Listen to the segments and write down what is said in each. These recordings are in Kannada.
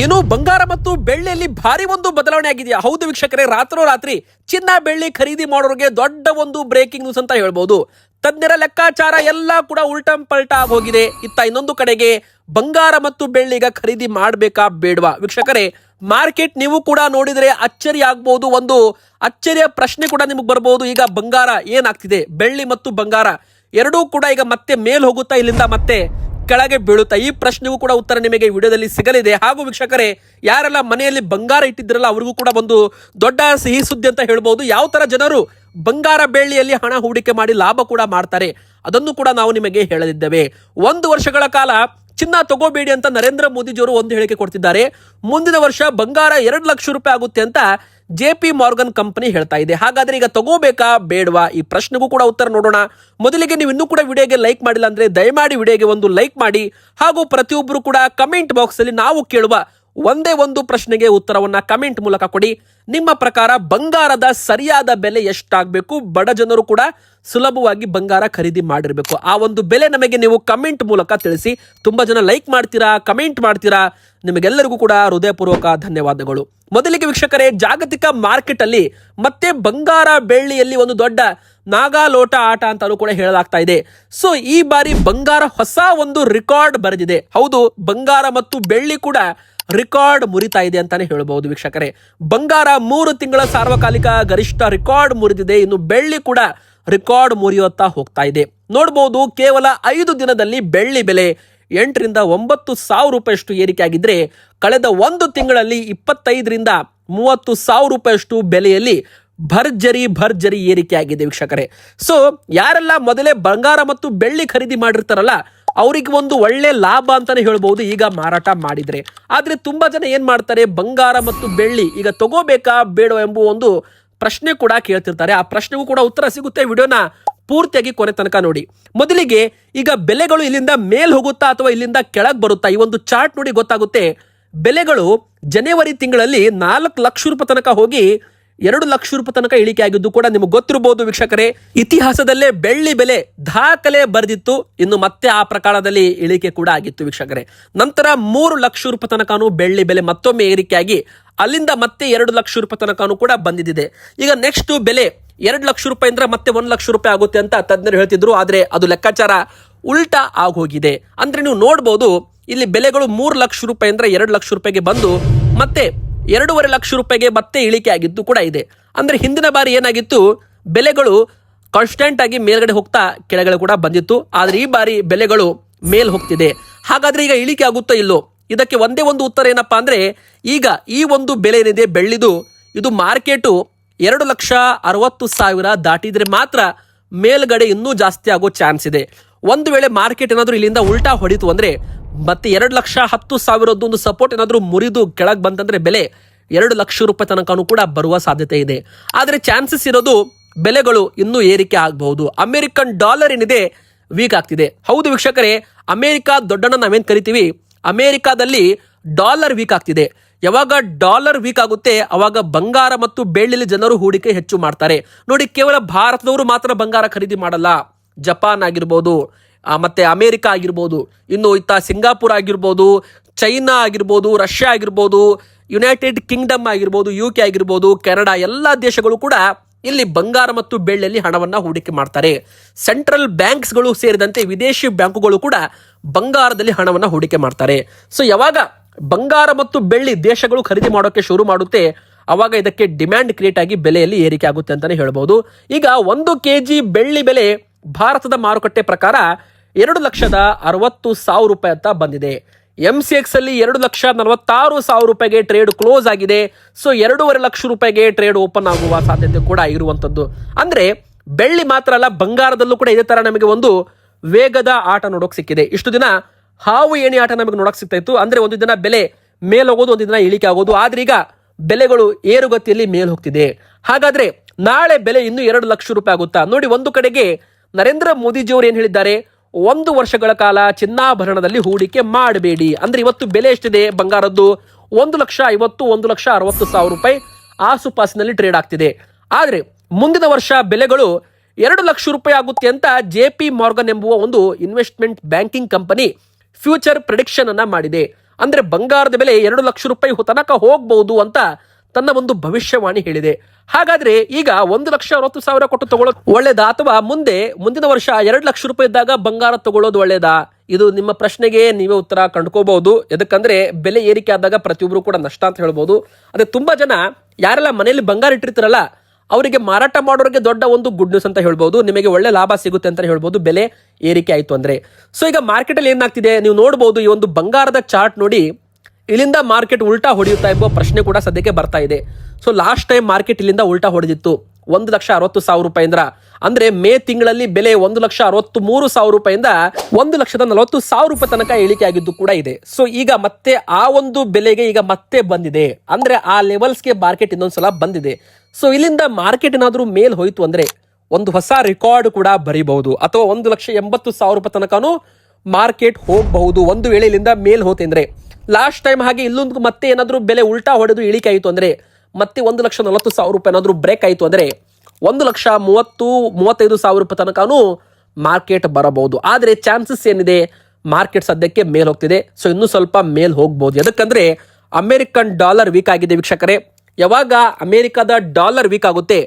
ಏನು ಬಂಗಾರ ಮತ್ತು ಬೆಳ್ಳಿಯಲ್ಲಿ ಭಾರಿ ಒಂದು ಬದಲಾವಣೆ ಆಗಿದೆಯಾ? ಹೌದು ವೀಕ್ಷಕರೇ, ರಾತ್ರೋರಾತ್ರಿ ಚಿನ್ನ ಬೆಳ್ಳಿ ಖರೀದಿ ಮಾಡೋರಿಗೆ ದೊಡ್ಡ ಒಂದು ಬ್ರೇಕಿಂಗ್ ನ್ಯೂಸ್ ಅಂತ ಹೇಳ್ಬೋದು. ತಜ್ಞರ ಲೆಕ್ಕಾಚಾರ ಎಲ್ಲ ಕೂಡ ಉಲ್ಟಂ ಪಲ್ಟಾ ಆಗೋಗಿದೆ. ಇತ್ತ ಇನ್ನೊಂದು ಕಡೆಗೆ ಬಂಗಾರ ಮತ್ತು ಬೆಳ್ಳಿಗ ಖರೀದಿ ಮಾಡಬೇಕಾ ಬೇಡವಾ? ವೀಕ್ಷಕರೇ, ಮಾರ್ಕೆಟ್ ನೀವು ಕೂಡ ನೋಡಿದ್ರೆ ಅಚ್ಚರಿ ಆಗ್ಬಹುದು. ಒಂದು ಅಚ್ಚರಿಯ ಪ್ರಶ್ನೆ ಕೂಡ ನಿಮಗೆ ಬರಬಹುದು. ಈಗ ಬಂಗಾರ ಏನಾಗ್ತಿದೆ, ಬೆಳ್ಳಿ ಮತ್ತು ಬಂಗಾರ ಎರಡೂ ಕೂಡ ಈಗ ಮತ್ತೆ ಮೇಲ್ ಹೋಗುತ್ತಾ, ಇಲ್ಲಿಂದ ಮತ್ತೆ ಕೆಳಗೆ ಬೀಳುತ್ತಾ? ಈ ಪ್ರಶ್ನೆಗೂ ಕೂಡ ಉತ್ತರ ನಿಮಗೆ ವಿಡಿಯೋದಲ್ಲಿ ಸಿಗಲಿದೆ. ಹಾಗೂ ವೀಕ್ಷಕರೇ, ಯಾರೆಲ್ಲ ಮನೆಯಲ್ಲಿ ಬಂಗಾರ ಇಟ್ಟಿದ್ರಲ್ಲ ಅವರಿಗೂ ಕೂಡ ಒಂದು ದೊಡ್ಡ ಸಿಹಿ ಸುದ್ದಿ ಅಂತ ಹೇಳ್ಬೋದು. ಯಾವ ತರ ಜನರು ಬಂಗಾರ ಬೆಳ್ಳಿಯಲ್ಲಿ ಹಣ ಹೂಡಿಕೆ ಮಾಡಿ ಲಾಭ ಕೂಡ ಮಾಡ್ತಾರೆ ಅದನ್ನು ಕೂಡ ನಾವು ನಿಮಗೆ ಹೇಳಲಿದ್ದೇವೆ. 1 ವರ್ಷಗಳ ಕಾಲ ಚಿನ್ನ ತಗೋಬೇಡಿ ಅಂತ ನರೇಂದ್ರ ಮೋದಿಜಿಯವರು ಒಂದು ಹೇಳಿಕೆ ಕೊಡ್ತಿದ್ದಾರೆ. ಮುಂದಿನ ವರ್ಷ ಬಂಗಾರ 2 ಲಕ್ಷ ರೂಪಾಯಿ ಆಗುತ್ತೆ ಅಂತ JP ಮಾರ್ಗನ್ ಕಂಪನಿ ಹೇಳ್ತಾ ಇದೆ. ಹಾಗಾದ್ರೆ ಈಗ ತಗೋಬೇಕಾ ಬೇಡವಾ? ಈ ಪ್ರಶ್ನೆಗೂ ಕೂಡ ಉತ್ತರ ನೋಡೋಣ. ಮೊದಲಿಗೆ ನೀವು ಇನ್ನೂ ಕೂಡ ವಿಡಿಯೋಗೆ ಲೈಕ್ ಮಾಡಿಲ್ಲ ಅಂದ್ರೆ ದಯಮಾಡಿ ವಿಡಿಯೋಗೆ ಒಂದು ಲೈಕ್ ಮಾಡಿ. ಹಾಗೂ ಪ್ರತಿಯೊಬ್ಬರು ಕೂಡ ಕಮೆಂಟ್ ಬಾಕ್ಸ್ ಅಲ್ಲಿ ನಾವು ಕೇಳುವ ಒಂದೇ ಒಂದು ಪ್ರಶ್ನೆಗೆ ಉತ್ತರವನ್ನ ಕಮೆಂಟ್ ಮೂಲಕ ಕೊಡಿ. ನಿಮ್ಮ ಪ್ರಕಾರ ಬಂಗಾರದ ಸರಿಯಾದ ಬೆಲೆ ಎಷ್ಟಾಗಬೇಕು? ಬಡ ಜನರು ಕೂಡ ಸುಲಭವಾಗಿ ಬಂಗಾರ ಖರೀದಿ ಮಾಡಿರಬೇಕು. ಆ ಒಂದು ಬೆಲೆ ನಮಗೆ ನೀವು ಕಮೆಂಟ್ ಮೂಲಕ ತಿಳಿಸಿ. ತುಂಬಾ ಜನ ಲೈಕ್ ಮಾಡ್ತೀರಾ, ಕಮೆಂಟ್ ಮಾಡ್ತೀರಾ, ನಿಮಗೆಲ್ಲರಿಗೂ ಕೂಡ ಹೃದಯಪೂರ್ವಕ ಧನ್ಯವಾದಗಳು. ಮೊದಲಿಗೆ ವೀಕ್ಷಕರೇ, ಜಾಗತಿಕ ಮಾರ್ಕೆಟ್ ಅಲ್ಲಿ ಮತ್ತೆ ಬಂಗಾರ ಬೆಳ್ಳಿಯಲ್ಲಿ ಒಂದು ದೊಡ್ಡ ನಾಗಾಲೋಟ ಆಟ ಅಂತಾನೂ ಕೂಡ ಹೇಳಲಾಗ್ತಾ ಇದೆ. ಸೊ ಈ ಬಾರಿ ಬಂಗಾರ ಹೊಸ ಒಂದು ರೆಕಾರ್ಡ್ ಬರೆದಿದೆ. ಹೌದು, ಬಂಗಾರ ಮತ್ತು ಬೆಳ್ಳಿ ಕೂಡ ರೆಕಾರ್ಡ್ ಮುರಿತಾ ಇದೆ ಅಂತಾನೆ ಹೇಳಬಹುದು. ವೀಕ್ಷಕರೇ, ಬಂಗಾರ 3 ತಿಂಗಳ ಸಾರ್ವಕಾಲಿಕ ಗರಿಷ್ಠ ರೆಕಾರ್ಡ್ ಮುರಿದಿದೆ. ಇನ್ನು ಬೆಳ್ಳಿ ಕೂಡ ರೆಕಾರ್ಡ್ ಮುರಿಯುತ್ತಾ ಹೋಗ್ತಾ ಇದೆ. ನೋಡಬಹುದು, ಕೇವಲ 5 ದಿನದಲ್ಲಿ ಬೆಳ್ಳಿ ಬೆಲೆ 8 ರಿಂದ 9 ಸಾವಿರ ರೂಪಾಯಿಯಷ್ಟು ಏರಿಕೆ ಆಗಿದ್ರೆ, ಕಳೆದ 1 ತಿಂಗಳಲ್ಲಿ 25 ರಿಂದ 30 ಸಾವಿರ ರೂಪಾಯಿಯಷ್ಟು ಬೆಲೆಯಲ್ಲಿ ಭರ್ಜರಿ ಏರಿಕೆ ಆಗಿದೆ ವೀಕ್ಷಕರೇ. ಸೊ ಯಾರೆಲ್ಲ ಮೊದಲೇ ಬಂಗಾರ ಮತ್ತು ಬೆಳ್ಳಿ ಖರೀದಿ ಮಾಡಿರ್ತಾರಲ್ಲ ಅವರಿಗೆ ಒಂದು ಒಳ್ಳೆ ಲಾಭ ಅಂತಾನೆ ಹೇಳ್ಬಹುದು ಈಗ ಮಾರಾಟ ಮಾಡಿದ್ರೆ. ಆದ್ರೆ ತುಂಬಾ ಜನ ಏನ್ ಮಾಡ್ತಾರೆ, ಬಂಗಾರ ಮತ್ತು ಬೆಳ್ಳಿ ಈಗ ತಗೋಬೇಕಾ ಬೇಡ ಎಂಬುವ ಒಂದು ಪ್ರಶ್ನೆ ಕೂಡ ಕೇಳ್ತಿರ್ತಾರೆ. ಆ ಪ್ರಶ್ನೆಗೂ ಕೂಡ ಉತ್ತರ ಸಿಗುತ್ತೆ. ವಿಡಿಯೋನ ಪೂರ್ತಿಯಾಗಿ ಕೊನೆ ತನಕ ನೋಡಿ. ಮೊದಲಿಗೆ ಈಗ ಬೆಲೆಗಳು ಇಲ್ಲಿಂದ ಮೇಲ್ ಹೋಗುತ್ತಾ ಅಥವಾ ಇಲ್ಲಿಂದ ಕೆಳಗೆ ಬರುತ್ತಾ, ಈ ಒಂದು ಚಾರ್ಟ್ ನೋಡಿ ಗೊತ್ತಾಗುತ್ತೆ. ಬೆಲೆಗಳು ಜನವರಿ ತಿಂಗಳಲ್ಲಿ 4 ಲಕ್ಷ ರೂಪಾಯಿ ತನಕ ಹೋಗಿ 2 ಲಕ್ಷ ರೂಪಾಯಿ ತನಕ ಇಳಿಕೆ ಆಗಿದ್ದು ಕೂಡ ನಿಮಗೆ ಗೊತ್ತಿರಬಹುದು ವೀಕ್ಷಕರೇ. ಇತಿಹಾಸದಲ್ಲೇ ಬೆಳ್ಳಿ ಬೆಲೆ ದಾಖಲೆ ಬರೆದಿತ್ತು. ಇನ್ನು ಮತ್ತೆ ಆ ಪ್ರಕಾರದಲ್ಲಿ ಇಳಿಕೆ ಕೂಡ ಆಗಿತ್ತು ವೀಕ್ಷಕರೇ. ನಂತರ 3 ಲಕ್ಷ ರೂಪಾಯಿ ತನಕನೂ ಬೆಳ್ಳಿ ಬೆಲೆ ಮತ್ತೊಮ್ಮೆ ಏರಿಕೆಯಾಗಿ ಅಲ್ಲಿಂದ ಮತ್ತೆ 2 ಲಕ್ಷ ರೂಪಾಯಿ ತನಕನೂ ಕೂಡ ಬಂದಿದೆ. ಈಗ ನೆಕ್ಸ್ಟ್ ಬೆಲೆ 2 ಲಕ್ಷ ರೂಪಾಯಿ ಅಂದ್ರೆ ಮತ್ತೆ 1 ಲಕ್ಷ ರೂಪಾಯಿ ಆಗುತ್ತೆ ಅಂತ ತಜ್ಞರು ಹೇಳ್ತಿದ್ರು. ಆದ್ರೆ ಅದು ಲೆಕ್ಕಾಚಾರ ಉಲ್ಟಾ ಆಗೋಗಿದೆ. ಅಂದ್ರೆ ನೀವು ನೋಡಬಹುದು, ಇಲ್ಲಿ ಬೆಲೆಗಳು 3 ಲಕ್ಷ ರೂಪಾಯಿ ಅಂದ್ರೆ 2 ಲಕ್ಷ ರೂಪಾಯಿಗೆ ಬಂದು ಮತ್ತೆ 2.5 ಲಕ್ಷ ರೂಪಾಯಿಗೆ ಮತ್ತೆ ಇಳಿಕೆ ಆಗಿದ್ದು ಕೂಡ ಇದೆ. ಅಂದ್ರೆ ಹಿಂದಿನ ಬಾರಿ ಏನಾಗಿತ್ತು, ಬೆಲೆಗಳು ಕಾನ್ಸ್ಟೆಂಟ್ ಆಗಿ ಮೇಲ್ಗಡೆ ಹೋಗ್ತಾ ಕೆಳಗಡೆ ಕೂಡ ಬಂದಿತ್ತು. ಆದ್ರೆ ಈ ಬಾರಿ ಬೆಲೆಗಳು ಮೇಲ್ ಹೋಗ್ತಿದೆ. ಹಾಗಾದ್ರೆ ಈಗ ಇಳಿಕೆ ಆಗುತ್ತೋ ಇಲ್ಲೋ? ಇದಕ್ಕೆ ಒಂದೇ ಒಂದು ಉತ್ತರ ಏನಪ್ಪಾ ಅಂದ್ರೆ, ಈಗ ಈ ಒಂದು ಬೆಲೆ ಏನಿದೆ ಬೆಳ್ಳಿದು, ಇದು ಮಾರ್ಕೆಟು 2,60,000 ದಾಟಿದ್ರೆ ಮಾತ್ರ ಮೇಲ್ಗಡೆ ಇನ್ನೂ ಜಾಸ್ತಿ ಆಗೋ ಚಾನ್ಸ್ ಇದೆ. ಒಂದು ವೇಳೆ ಮಾರ್ಕೆಟ್ ಏನಾದ್ರೂ ಇಲ್ಲಿಂದ ಉಲ್ಟಾ ಹೊಡಿತು ಅಂದ್ರೆ ಮತ್ತೆ 2,10,000 ಒಂದು ಸಪೋರ್ಟ್ ಏನಾದ್ರೂ ಮುರಿದು ಕೆಳಗೆ ಬಂತಂದ್ರೆ ಬೆಲೆ 2 ಲಕ್ಷ ರೂಪಾಯಿ ತನಕನೂ ಕೂಡ ಬರುವ ಸಾಧ್ಯತೆ ಇದೆ. ಆದ್ರೆ ಚಾನ್ಸಸ್ ಇರೋದು ಬೆಲೆಗಳು ಇನ್ನೂ ಏರಿಕೆ ಆಗಬಹುದು. ಅಮೆರಿಕನ್ ಡಾಲರ್ ಏನಿದೆ ವೀಕ್ ಆಗ್ತಿದೆ. ಹೌದು ವೀಕ್ಷಕರೇ, ಅಮೆರಿಕ ದೊಡ್ಡಣ್ಣ ನಾವೇನ್ ಕರಿತೀವಿ, ಅಮೆರಿಕಾದಲ್ಲಿ ಡಾಲರ್ ವೀಕ್ ಆಗ್ತಿದೆ. ಯಾವಾಗ ಡಾಲರ್ ವೀಕ್ ಆಗುತ್ತೆ ಅವಾಗ ಬಂಗಾರ ಮತ್ತು ಬೆಳ್ಳಿಲಿ ಜನರು ಹೂಡಿಕೆ ಹೆಚ್ಚು ಮಾಡ್ತಾರೆ. ನೋಡಿ, ಕೇವಲ ಭಾರತದವರು ಮಾತ್ರ ಬಂಗಾರ ಖರೀದಿ ಮಾಡಲ್ಲ. ಜಪಾನ್ ಆಗಿರ್ಬೋದು, ಮತ್ತೆ ಅಮೆರಿಕ ಆಗಿರ್ಬೋದು, ಇನ್ನು ಇತ್ತ ಸಿಂಗಾಪುರ್ ಆಗಿರ್ಬೋದು, ಚೈನಾ ಆಗಿರ್ಬೋದು, ರಷ್ಯಾ ಆಗಿರ್ಬೋದು, ಯುನೈಟೆಡ್ ಕಿಂಗ್ಡಮ್ ಆಗಿರ್ಬೋದು, UK ಆಗಿರ್ಬೋದು, ಕೆನಡಾ, ಎಲ್ಲ ದೇಶಗಳು ಕೂಡ ಇಲ್ಲಿ ಬಂಗಾರ ಮತ್ತು ಬೆಳ್ಳಿಯಲ್ಲಿ ಹಣವನ್ನ ಹೂಡಿಕೆ ಮಾಡ್ತಾರೆ. ಸೆಂಟ್ರಲ್ ಬ್ಯಾಂಕ್ಸ್ಗಳು ಸೇರಿದಂತೆ ವಿದೇಶಿ ಬ್ಯಾಂಕುಗಳು ಕೂಡ ಬಂಗಾರದಲ್ಲಿ ಹಣವನ್ನ ಹೂಡಿಕೆ ಮಾಡ್ತಾರೆ. ಸೊ ಯಾವಾಗ ಬಂಗಾರ ಮತ್ತು ಬೆಳ್ಳಿ ದೇಶಗಳು ಖರೀದಿ ಮಾಡೋಕೆ ಶುರು ಮಾಡುತ್ತೆ ಅವಾಗ ಇದಕ್ಕೆ ಡಿಮ್ಯಾಂಡ್ ಕ್ರಿಯೇಟ್ ಆಗಿ ಬೆಲೆಯಲ್ಲಿ ಏರಿಕೆ ಆಗುತ್ತೆ ಅಂತಾನೆ ಹೇಳ್ಬೋದು. ಈಗ 1 kg ಬೆಳ್ಳಿ ಬೆಲೆ ಭಾರತದ ಮಾರುಕಟ್ಟೆ ಪ್ರಕಾರ 2,60,000 ರೂಪಾಯಿ ಅಂತ ಬಂದಿದೆ. MCX ಅಲ್ಲಿ 2,46,000 ರೂಪಾಯಿಗೆ ಟ್ರೇಡ್ ಕ್ಲೋಸ್ ಆಗಿದೆ. ಸೊ 2.5 ಲಕ್ಷ ರೂಪಾಯಿಗೆ ಟ್ರೇಡ್ ಓಪನ್ ಆಗುವ ಸಾಧ್ಯತೆ ಕೂಡ ಇರುವಂತದ್ದು. ಅಂದ್ರೆ ಬೆಳ್ಳಿ ಮಾತ್ರ ಅಲ್ಲ, ಬಂಗಾರದಲ್ಲೂ ಕೂಡ ಇದೇ ತರ ನಮಗೆ ಒಂದು ವೇಗದ ಆಟ ನೋಡೋಕೆ ಸಿಕ್ಕಿದೆ. ಇಷ್ಟು ದಿನ ಹಾವು ಏಣಿ ಆಟ ನಮಗೆ ನೋಡಕ್ ಸಿಗ್ತಾ ಇತ್ತು. ಅಂದ್ರೆ ಒಂದು ದಿನ ಬೆಲೆ ಮೇಲ್ ಹೋಗೋದು, ಒಂದು ದಿನ ಇಳಿಕೆ ಆಗೋದು. ಆದ್ರೆ ಈಗ ಬೆಲೆಗಳು ಏರುಗತಿಯಲ್ಲಿ ಮೇಲ್ ಹೋಗ್ತಿದೆ. ಹಾಗಾದ್ರೆ ನಾಳೆ ಬೆಲೆ ಇನ್ನು 2 ಲಕ್ಷ ರೂಪಾಯಿ ಆಗುತ್ತಾ? ನೋಡಿ, ಒಂದು ಕಡೆಗೆ ನರೇಂದ್ರ ಮೋದಿಜಿಯವರು ಏನ್ ಹೇಳಿದ್ದಾರೆ, 1 ವರ್ಷಗಳ ಕಾಲ ಚಿನ್ನಾಭರಣದಲ್ಲಿ ಹೂಡಿಕೆ ಮಾಡಬೇಡಿ. ಅಂದ್ರೆ ಇವತ್ತು ಬೆಲೆ ಎಷ್ಟಿದೆ ಬಂಗಾರದ್ದು? 1,50,000 1,60,000 ರೂಪಾಯಿ ಆಸುಪಾಸಿನಲ್ಲಿ ಟ್ರೇಡ್ ಆಗ್ತಿದೆ. ಆದ್ರೆ ಮುಂದಿನ ವರ್ಷ ಬೆಲೆಗಳು 2 ಲಕ್ಷ ರೂಪಾಯಿ ಆಗುತ್ತೆ ಅಂತ JP ಮಾರ್ಗನ್ ಎಂಬುವ ಒಂದು investment banking company future prediction ಅನ್ನ ಮಾಡಿದೆ. ಅಂದ್ರೆ ಬಂಗಾರದ ಬೆಲೆ 2 ಲಕ್ಷ ರೂಪಾಯಿ ತನಕ ಹೋಗಬಹುದು ಅಂತ ತನ್ನ ಒಂದು ಭವಿಷ್ಯವಾಣಿ ಹೇಳಿದೆ. ಹಾಗಾದ್ರೆ ಈಗ 1,60,000 ಕೊಟ್ಟು ತಗೊಳ್ಳೋದು ಒಳ್ಳೇದಾ, ಅಥವಾ ಮುಂದಿನ ವರ್ಷ 2 ಲಕ್ಷ ರೂಪಾಯಿ ಇದ್ದಾಗ ಬಂಗಾರ ತಗೊಳ್ಳೋದು ಒಳ್ಳೇದಾ? ಇದು ನಿಮ್ಮ ಪ್ರಶ್ನೆಗೆ ನೀವೇ ಉತ್ತರ ಕಂಡುಕೋಬಹುದು. ಯಾಕಂದ್ರೆ ಬೆಲೆ ಏರಿಕೆ ಆದಾಗ ಪ್ರತಿಯೊಬ್ಬರು ಕೂಡ ನಷ್ಟ ಅಂತ ಹೇಳ್ಬೋದು. ಅದೇ ತುಂಬಾ ಜನ ಯಾರೆಲ್ಲ ಮನೆಯಲ್ಲಿ ಬಂಗಾರ ಇಟ್ಟಿರ್ತಾರಲ್ಲ ಅವರಿಗೆ ಮಾರಾಟ ಮಾಡೋರಿಗೆ ದೊಡ್ಡ ಒಂದು ಗುಡ್ ನ್ಯೂಸ್ ಅಂತ ಹೇಳ್ಬೋದು. ನಿಮಗೆ ಒಳ್ಳೆ ಲಾಭ ಸಿಗುತ್ತೆ ಅಂತ ಹೇಳ್ಬೋದು ಬೆಲೆ ಏರಿಕೆ ಆಯ್ತು ಅಂದ್ರೆ. ಸೊ ಈಗ ಮಾರ್ಕೆಟ್ ಅಲ್ಲಿ ಏನಾಗ್ತಿದೆ ನೀವು ನೋಡಬಹುದು. ಈ ಒಂದು ಬಂಗಾರದ ಚಾರ್ಟ್ ನೋಡಿ, ಇಲ್ಲಿಂದ ಮಾರ್ಕೆಟ್ ಉಲ್ಟಾ ಹೊಡೆಯುತ್ತಾ ಎಂಬ ಪ್ರಶ್ನೆ ಕೂಡ ಸದ್ಯಕ್ಕೆ ಬರ್ತಾ ಇದೆ. ಸೊ ಲಾಸ್ಟ್ ಟೈಮ್ ಮಾರ್ಕೆಟ್ ಇಲ್ಲಿಂದ ಉಲ್ಟಾ ಹೊಡೆದಿತ್ತು 1,60,000 ರೂಪಾಯಿಂದ. ಅಂದ್ರೆ ಮೇ ತಿಂಗಳಲ್ಲಿ ಬೆಲೆ 1,63,000 ರೂಪಾಯಿಂದ 1,40,000 ರೂಪಾಯಿ ತನಕ ಇಳಿಕೆ ಆಗಿದ್ದು ಕೂಡ ಇದೆ. ಸೊ ಈಗ ಮತ್ತೆ ಆ ಒಂದು ಬೆಲೆಗೆ ಈಗ ಮತ್ತೆ ಬಂದಿದೆ. ಅಂದ್ರೆ ಆ ಲೆವೆಲ್ಸ್ಗೆ ಮಾರ್ಕೆಟ್ ಇನ್ನೊಂದ್ಸಲ ಬಂದಿದೆ. ಸೊ ಇಲ್ಲಿಂದ ಮಾರ್ಕೆಟ್ ಏನಾದ್ರೂ ಮೇಲ್ ಹೋಯ್ತು ಅಂದ್ರೆ ಒಂದು ಹೊಸ ರೆಕಾರ್ಡ್ ಕೂಡ ಬರೀಬಹುದು, ಅಥವಾ 1,80,000 ರೂಪಾಯಿ ತನಕನೂ ಮಾರ್ಕೆಟ್ ಹೋಗಬಹುದು ಒಂದು ವೇಳೆ ಇಲ್ಲಿಂದ ಮೇಲ್ ಹೋತೆ ಅಂದ್ರೆ. ಲಾಸ್ಟ್ ಟೈಮ್ ಹಾಗೆ ಇಲ್ಲೊಂದು ಮತ್ತೆ ಏನಾದ್ರೂ ಬೆಲೆ ಉಲ್ಟಾ ಹೊಡೆದು ಇಳಿಕೆ ಆಯಿತು ಅಂದ್ರೆ, ಮತ್ತೆ 1,40,000 ರೂಪಾಯಿ ಏನಾದ್ರೂ ಬ್ರೇಕ್ ಆಯಿತು ಅಂದ್ರೆ 1,30,000-35,000 ರೂಪಾಯಿ ತನಕನೂ ಮಾರ್ಕೆಟ್ ಬರಬಹುದು. ಆದರೆ ಚಾನ್ಸಸ್ ಏನಿದೆ, ಮಾರ್ಕೆಟ್ ಸದ್ಯಕ್ಕೆ ಮೇಲ್ ಹೋಗ್ತಿದೆ. ಸೊ ಇನ್ನೂ ಸ್ವಲ್ಪ ಮೇಲ್ ಹೋಗ್ಬಹುದು. ಯಾಕಂದ್ರೆ ಅಮೆರಿಕನ್ ಡಾಲರ್ ವೀಕ್ ಆಗಿದೆ ವೀಕ್ಷಕರೇ. ಯಾವಾಗ ಅಮೆರಿಕದ ಡಾಲರ್ ವೀಕ್ ಆಗುತ್ತೆ,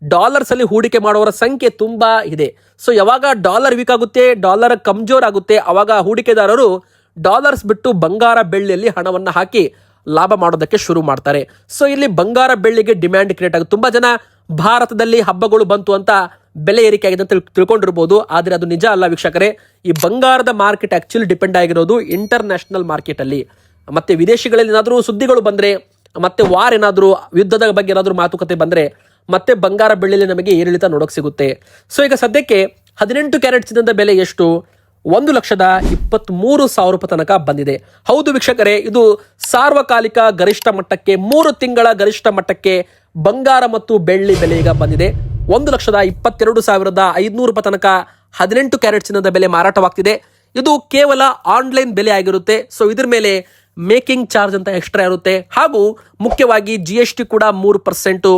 ಡಾಲರ್ಸ್ ಅಲ್ಲಿ ಹೂಡಿಕೆ ಮಾಡುವವರ ಸಂಖ್ಯೆ ತುಂಬಾ ಇದೆ. ಸೊ ಯಾವಾಗ ಡಾಲರ್ ವೀಕ್ ಆಗುತ್ತೆ, ಡಾಲರ್ ಕಮ್ಜೋರ್ ಆಗುತ್ತೆ, ಅವಾಗ ಹೂಡಿಕೆದಾರರು ಡಾಲರ್ಸ್ ಬಿಟ್ಟು ಬಂಗಾರ ಬೆಳ್ಳಿಯಲ್ಲಿ ಹಣವನ್ನು ಹಾಕಿ ಲಾಭ ಮಾಡೋದಕ್ಕೆ ಶುರು ಮಾಡ್ತಾರೆ. ಸೊ ಇಲ್ಲಿ ಬಂಗಾರ ಬೆಳ್ಳಿಗೆ ಡಿಮ್ಯಾಂಡ್ ಕ್ರಿಯೇಟ್ ಆಗುತ್ತೆ. ತುಂಬಾ ಜನ ಭಾರತದಲ್ಲಿ ಹಬ್ಬಗಳು ಬಂತು ಅಂತ ಬೆಲೆ ಏರಿಕೆ ಆಗಿದೆ ಅಂತ ತಿಳ್ಕೊಂಡಿರ್ಬೋದು. ಆದರೆ ಅದು ನಿಜ ಅಲ್ಲ ವೀಕ್ಷಕರೇ. ಈ ಬಂಗಾರದ ಮಾರ್ಕೆಟ್ ಆಕ್ಚುಲಿ ಡಿಪೆಂಡ್ ಆಗಿರೋದು ಇಂಟರ್ನ್ಯಾಷನಲ್ ಮಾರ್ಕೆಟ್ ಅಲ್ಲಿ. ಮತ್ತೆ ವಿದೇಶಗಳಲ್ಲಿ ಏನಾದರೂ ಸುದ್ದಿಗಳು ಬಂದ್ರೆ, ಮತ್ತೆ ವಾರ್ ಏನಾದರೂ, ಯುದ್ಧದ ಬಗ್ಗೆ ಏನಾದರೂ ಮಾತುಕತೆ ಬಂದ್ರೆ ಮತ್ತೆ ಬಂಗಾರ ಬೆಳ್ಳಿಯಲ್ಲಿ ನಮಗೆ ಏರಿಳಿತ ನೋಡೋಕೆ ಸಿಗುತ್ತೆ. ಸೊ ಈಗ ಸದ್ಯಕ್ಕೆ 18 ಕ್ಯಾರೆಟ್ ಚಿನ್ನದ ಬೆಲೆ ಎಷ್ಟು? 1,23,000 ರೂಪಾಯಿ ತನಕ ಬಂದಿದೆ. ಹೌದು ವೀಕ್ಷಕರೇ, ಇದು ಸಾರ್ವಕಾಲಿಕ ಗರಿಷ್ಠ ಮಟ್ಟಕ್ಕೆ, 3 ತಿಂಗಳ ಗರಿಷ್ಠ ಮಟ್ಟಕ್ಕೆ ಬಂಗಾರ ಮತ್ತು ಬೆಳ್ಳಿ ಬೆಲೆ ಈಗ ಬಂದಿದೆ. 1,22,500 ರೂಪಾಯಿ ತನಕ 18 ಕ್ಯಾರೆಟ್ ಚಿನ್ನದ ಬೆಲೆ ಮಾರಾಟವಾಗ್ತಿದೆ. ಇದು ಕೇವಲ ಆನ್ಲೈನ್ ಬೆಲೆ ಆಗಿರುತ್ತೆ. ಸೊ ಇದ್ರ ಮೇಲೆ ಮೇಕಿಂಗ್ ಚಾರ್ಜ್ ಅಂತ ಎಕ್ಸ್ಟ್ರಾ ಇರುತ್ತೆ, ಹಾಗೂ ಮುಖ್ಯವಾಗಿ GST ಕೂಡ 3%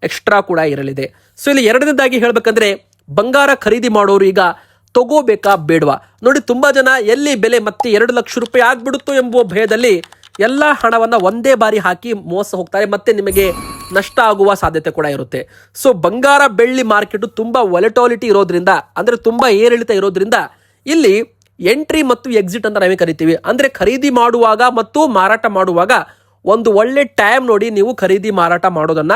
ಎಕ್ಸ್ಟ್ರಾ ಕೂಡ ಇರಲಿದೆ. ಸೊ ಇಲ್ಲಿ ಎರಡನೇದಾಗಿ ಹೇಳ್ಬೇಕಂದ್ರೆ, ಬಂಗಾರ ಖರೀದಿ ಮಾಡೋರು ಈಗ ತಗೋಬೇಕಾ ಬೇಡವಾ? ನೋಡಿ, ತುಂಬಾ ಜನ ಎಲ್ಲಿ ಬೆಲೆ ಮತ್ತೆ 2 ಲಕ್ಷ ರೂಪಾಯಿ ಆಗ್ಬಿಡುತ್ತೋ ಎಂಬುವ ಭಯದಲ್ಲಿ ಎಲ್ಲ ಹಣವನ್ನ ಒಂದೇ ಬಾರಿ ಹಾಕಿ ಮೋಸ ಹೋಗ್ತಾರೆ, ಮತ್ತೆ ನಿಮಗೆ ನಷ್ಟ ಆಗುವ ಸಾಧ್ಯತೆ ಕೂಡ ಇರುತ್ತೆ. ಸೊ ಬಂಗಾರ ಬೆಳ್ಳಿ ಮಾರ್ಕೆಟ್ ತುಂಬಾ ವಾಲಟಾಲಿಟಿ ಇರೋದ್ರಿಂದ, ಅಂದ್ರೆ ತುಂಬಾ ಏರಿಳಿತ ಇರೋದ್ರಿಂದ ಇಲ್ಲಿ ಎಂಟ್ರಿ ಮತ್ತು ಎಕ್ಸಿಟ್ ಅಂತ ನಾವೇ ಕರಿತೀವಿ. ಅಂದ್ರೆ ಖರೀದಿ ಮಾಡುವಾಗ ಮತ್ತು ಮಾರಾಟ ಮಾಡುವಾಗ ಒಂದು ಒಳ್ಳೆ ಟೈಮ್ ನೋಡಿ ನೀವು ಖರೀದಿ ಮಾರಾಟ ಮಾಡೋದನ್ನ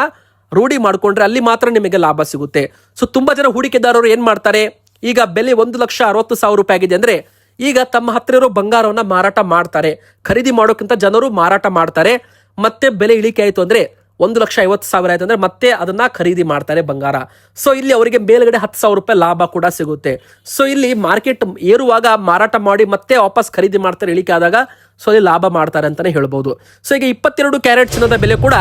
ರೂಢಿ ಮಾಡ್ಕೊಂಡ್ರೆ ಅಲ್ಲಿ ಮಾತ್ರ ನಿಮಗೆ ಲಾಭ ಸಿಗುತ್ತೆ. ಸೊ ತುಂಬಾ ಜನ ಹೂಡಿಕೆದಾರರು ಏನ್ ಮಾಡ್ತಾರೆ, ಈಗ ಬೆಲೆ 1,60,000 ರೂಪಾಯಿ ಆಗಿದೆ ಅಂದ್ರೆ ಈಗ ತಮ್ಮ ಹತ್ತಿರ ಇರೋ ಬಂಗಾರವನ್ನ ಮಾರಾಟ ಮಾಡ್ತಾರೆ. ಖರೀದಿ ಮಾಡೋಕ್ಕಿಂತ ಜನರು ಮಾರಾಟ ಮಾಡ್ತಾರೆ. ಮತ್ತೆ ಬೆಲೆ ಇಳಿಕೆ ಆಯ್ತು ಅಂದ್ರೆ 1,50,000 ಆಯ್ತು ಅಂದ್ರೆ ಮತ್ತೆ ಅದನ್ನ ಖರೀದಿ ಮಾಡ್ತಾರೆ ಬಂಗಾರ. ಸೊ ಇಲ್ಲಿ ಅವರಿಗೆ ಮೇಲ್ಗಡೆ 10,000 ರೂಪಾಯಿ ಲಾಭ ಕೂಡ ಸಿಗುತ್ತೆ. ಸೊ ಇಲ್ಲಿ ಮಾರ್ಕೆಟ್ ಏರುವಾಗ ಮಾರಾಟ ಮಾಡಿ ಮತ್ತೆ ವಾಪಸ್ ಖರೀದಿ ಮಾಡ್ತಾರೆ, ಇಳಿಕೆ ಆದಾಗ ಸೊ ಇಲ್ಲಿ ಲಾಭ ಮಾಡ್ತಾರೆ ಅಂತಾನೆ ಹೇಳ್ಬೋದು. ಸೊ ಈಗ 22 ಕ್ಯಾರೆಟ್ ಚಿನ್ನದ ಬೆಲೆ ಕೂಡ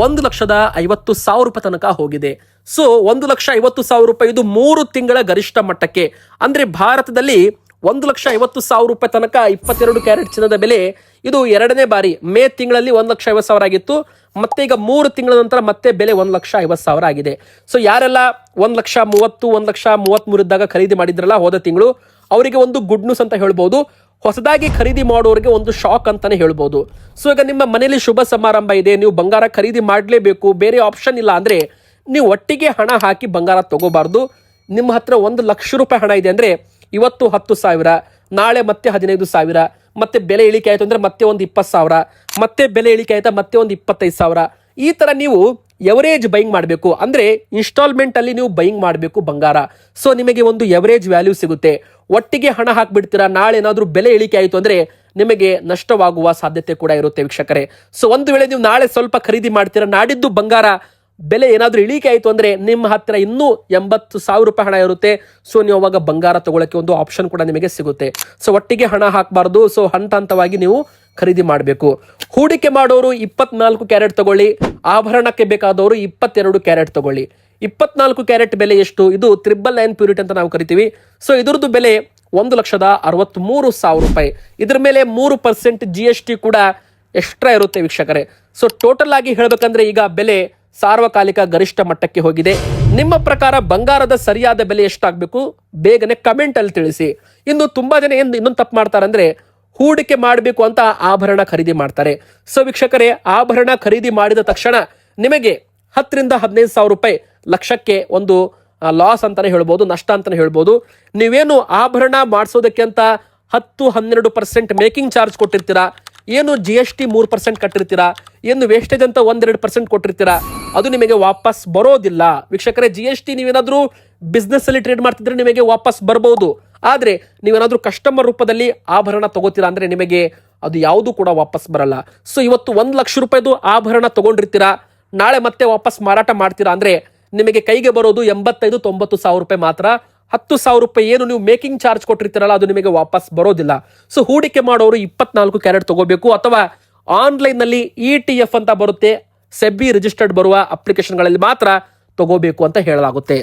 1,50,000 ರೂಪಾಯಿ ತನಕ ಹೋಗಿದೆ. ಸೊ 1,50,000 ರೂಪಾಯಿ ಇದು 3 ತಿಂಗಳ ಗರಿಷ್ಠ ಮಟ್ಟಕ್ಕೆ, ಅಂದ್ರೆ ಭಾರತದಲ್ಲಿ 1,50,000 ರೂಪಾಯಿ ತನಕ 22 ಕ್ಯಾರೆಟ್ ಚಿನ್ನದ ಬೆಲೆ ಇದು ಎರಡನೇ ಬಾರಿ. ಮೇ ತಿಂಗಳಲ್ಲಿ 1,50,000 ಆಗಿತ್ತು, ಮತ್ತೆ ಈಗ 3 ತಿಂಗಳ ನಂತರ ಮತ್ತೆ ಬೆಲೆ 1,50,000 ಆಗಿದೆ. ಸೊ ಯಾರೆಲ್ಲ 1,30,000 1,33,000 ಇದ್ದಾಗ ಖರೀದಿ ಮಾಡಿದ್ರಲ್ಲ ಹೋದ ತಿಂಗಳು, ಅವರಿಗೆ ಒಂದು ಗುಡ್ ನ್ಯೂಸ್ ಅಂತ ಹೇಳ್ಬೋದು. ಹೊಸದಾಗಿ ಖರೀದಿ ಮಾಡೋರಿಗೆ ಒಂದು ಶಾಕ್ ಅಂತಾನೆ ಹೇಳ್ಬೋದು. ಸೊ ಈಗ ನಿಮ್ಮ ಮನೆಯಲ್ಲಿ ಶುಭ ಸಮಾರಂಭ ಇದೆ, ನೀವು ಬಂಗಾರ ಖರೀದಿ ಮಾಡಲೇಬೇಕು, ಬೇರೆ ಆಪ್ಷನ್ ಇಲ್ಲ ಅಂದ್ರೆ ನೀವು ಒಟ್ಟಿಗೆ ಹಣ ಹಾಕಿ ಬಂಗಾರ ತಗೋಬಾರ್ದು. ನಿಮ್ಮ ಹತ್ರ 1 ಲಕ್ಷ ರೂಪಾಯಿ ಹಣ ಇದೆ ಅಂದ್ರೆ ಇವತ್ತು 10,000, ನಾಳೆ ಮತ್ತೆ 15,000, ಮತ್ತೆ ಬೆಲೆ ಇಳಿಕೆ ಆಯ್ತು ಅಂದ್ರೆ ಮತ್ತೆ ಒಂದು 20,000, ಮತ್ತೆ ಬೆಲೆ ಇಳಿಕೆ ಆಯ್ತಾ ಮತ್ತೆ ಒಂದು 25,000. ಈ ತರ ನೀವು ಎವರೇಜ್ ಬೈಯಿಂಗ್ ಮಾಡಬೇಕು. ಅಂದ್ರೆ ಇನ್ಸ್ಟಾಲ್ಮೆಂಟ್ ಅಲ್ಲಿ ನೀವು ಬೈಯಿಂಗ್ ಮಾಡಬೇಕು ಬಂಗಾರ. ಸೊ ನಿಮಗೆ ಒಂದು ಎವರೇಜ್ ವ್ಯಾಲ್ಯೂ ಸಿಗುತ್ತೆ. ಒಟ್ಟಿಗೆ ಹಣ ಹಾಕ್ಬಿಡ್ತೀರಾ, ನಾಳೆ ಏನಾದ್ರೂ ಬೆಲೆ ಇಳಿಕೆ ಆಯಿತು ಅಂದ್ರೆ ನಿಮಗೆ ನಷ್ಟವಾಗುವ ಸಾಧ್ಯತೆ ಕೂಡ ಇರುತ್ತೆ ವೀಕ್ಷಕರೇ. ಸೊ ಒಂದು ವೇಳೆ ನೀವು ನಾಳೆ ಸ್ವಲ್ಪ ಖರೀದಿ ಮಾಡ್ತೀರಾ, ನಾಡಿದ್ದು ಬಂಗಾರ ಬೆಲೆ ಏನಾದ್ರೂ ಇಳಿಕೆ ಆಯಿತು ಅಂದ್ರೆ ನಿಮ್ಮ ಹತ್ರ ಇನ್ನೂ 80,000 ರೂಪಾಯಿ ಹಣ ಇರುತ್ತೆ. ಸೊ ನೀವು ಅವಾಗ ಬಂಗಾರ ತಗೊಳ್ಳಕ್ಕೆ ಒಂದು ಆಪ್ಷನ್ ಕೂಡ ನಿಮಗೆ ಸಿಗುತ್ತೆ. ಸೊ ಒಟ್ಟಿಗೆ ಹಣ ಹಾಕಬಾರ್ದು. ಸೊ ಹಂತ ಹಂತವಾಗಿ ನೀವು ಖರೀದಿ ಮಾಡಬೇಕು. ಹೂಡಿಕೆ ಮಾಡೋರು 24 ಕ್ಯಾರೆಟ್ ತಗೊಳ್ಳಿ, ಆಭರಣಕ್ಕೆ ಬೇಕಾದವರು 22 ಕ್ಯಾರೆಟ್ ತಗೊಳ್ಳಿ. 24 ಕ್ಯಾರೆಟ್ ಬೆಲೆ ಎಷ್ಟು? ಇದು 999 ಪ್ಯೂರಿಟಿ ಅಂತ ನಾವು ಕರಿತೀವಿ. ಸೊ ಇದ್ರದ್ದು ಬೆಲೆ 1,63,000 ರೂಪಾಯಿ. ಇದ್ರ ಮೇಲೆ 3% GST ಕೂಡ ಎಕ್ಸ್ಟ್ರಾ ಇರುತ್ತೆ ವೀಕ್ಷಕರೇ. ಸೊ ಟೋಟಲ್ ಆಗಿ ಹೇಳ್ಬೇಕಂದ್ರೆ ಈಗ ಬೆಲೆ ಸಾರ್ವಕಾಲಿಕ ಗರಿಷ್ಠ ಮಟ್ಟಕ್ಕೆ ಹೋಗಿದೆ. ನಿಮ್ಮ ಪ್ರಕಾರ ಬಂಗಾರದ ಸರಿಯಾದ ಬೆಲೆ ಎಷ್ಟಾಗಬೇಕು ಬೇಗನೆ ಕಮೆಂಟ್ ಅಲ್ಲಿ ತಿಳಿಸಿ. ಇನ್ನು ತುಂಬಾ ಜನ ಇನ್ನೊಂದು ತಪ್ಪು ಮಾಡ್ತಾರೆ ಅಂದ್ರೆ, ಹೂಡಿಕೆ ಮಾಡಬೇಕು ಅಂತ ಆಭರಣ ಖರೀದಿ ಮಾಡ್ತಾರೆ. ಸೊ ವೀಕ್ಷಕರೇ, ಆಭರಣ ಖರೀದಿ ಮಾಡಿದ ತಕ್ಷಣ ನಿಮಗೆ 10,000 ರಿಂದ 15,000 ರೂಪಾಯಿ ಲಕ್ಷಕ್ಕೆ ಒಂದು ಲಾಸ್ ಅಂತಾನೆ ಹೇಳ್ಬೋದು, ನಷ್ಟ ಅಂತಾನೆ ಹೇಳ್ಬೋದು. ನೀವೇನು ಆಭರಣ ಮಾಡಿಸೋದಕ್ಕೆ ಅಂತ 10-12% ಮೇಕಿಂಗ್ ಚಾರ್ಜ್ ಕೊಟ್ಟಿರ್ತೀರಾ, ಏನು GST 3% ಕಟ್ಟಿರ್ತೀರಾ, ಏನು ವೇಸ್ಟೇಜ್ ಅಂತ 1-2% ಕೊಟ್ಟಿರ್ತೀರಾ, ಅದು ನಿಮಗೆ ವಾಪಸ್ ಬರೋದಿಲ್ಲ. ವೀಕ್ಷಕರೇ, GST ನೀವೇನಾದ್ರೂ ಬಿಸ್ನೆಸ್ ಅಲ್ಲಿ ಟ್ರೇಡ್ ಮಾಡ್ತಿದ್ರೆ ನಿಮಗೆ ವಾಪಸ್ ಬರ್ಬೋದು. ಆದ್ರೆ ನೀವೇನಾದ್ರೂ ಕಸ್ಟಮರ್ ರೂಪದಲ್ಲಿ ಆಭರಣ ತಗೋತೀರಾ ಅಂದ್ರೆ ನಿಮಗೆ ಅದು ಯಾವುದು ಕೂಡ ವಾಪಸ್ ಬರಲ್ಲ. ಸೊ ಇವತ್ತು 1 ಲಕ್ಷ ರೂಪಾಯಿದು ಆಭರಣ ತಗೊಂಡಿರ್ತೀರಾ, ನಾಳೆ ಮತ್ತೆ ವಾಪಸ್ ಮಾರಾಟ ಮಾಡ್ತೀರಾ ಅಂದ್ರೆ ನಿಮಗೆ ಕೈಗೆ ಬರೋದು 85-90 ಸಾವಿರ ರೂಪಾಯಿ ಮಾತ್ರ. 10,000 ರೂಪಾಯಿ ಏನು ನೀವು ಮೇಕಿಂಗ್ ಚಾರ್ಜ್ ಕೊಟ್ಟಿರ್ತೀರಲ್ಲ ಅದು ನಿಮಗೆ ವಾಪಸ್ ಬರೋದಿಲ್ಲ. ಸೊ ಹೂಡಿಕೆ ಮಾಡೋರು 24 ಕ್ಯಾರೆಟ್ ತಗೋಬೇಕು, ಅಥವಾ ಆನ್ಲೈನ್ ನಲ್ಲಿ ETF ಅಂತ ಬರುತ್ತೆ, ಸೆಬಿ ರಿಜಿಸ್ಟರ್ಡ್ ಬರುವ ಅಪ್ಲಿಕೇಶನ್ಗಳಲ್ಲಿ ಮಾತ್ರ ತಗೋಬೇಕು ಅಂತ ಹೇಳಲಾಗುತ್ತೆ.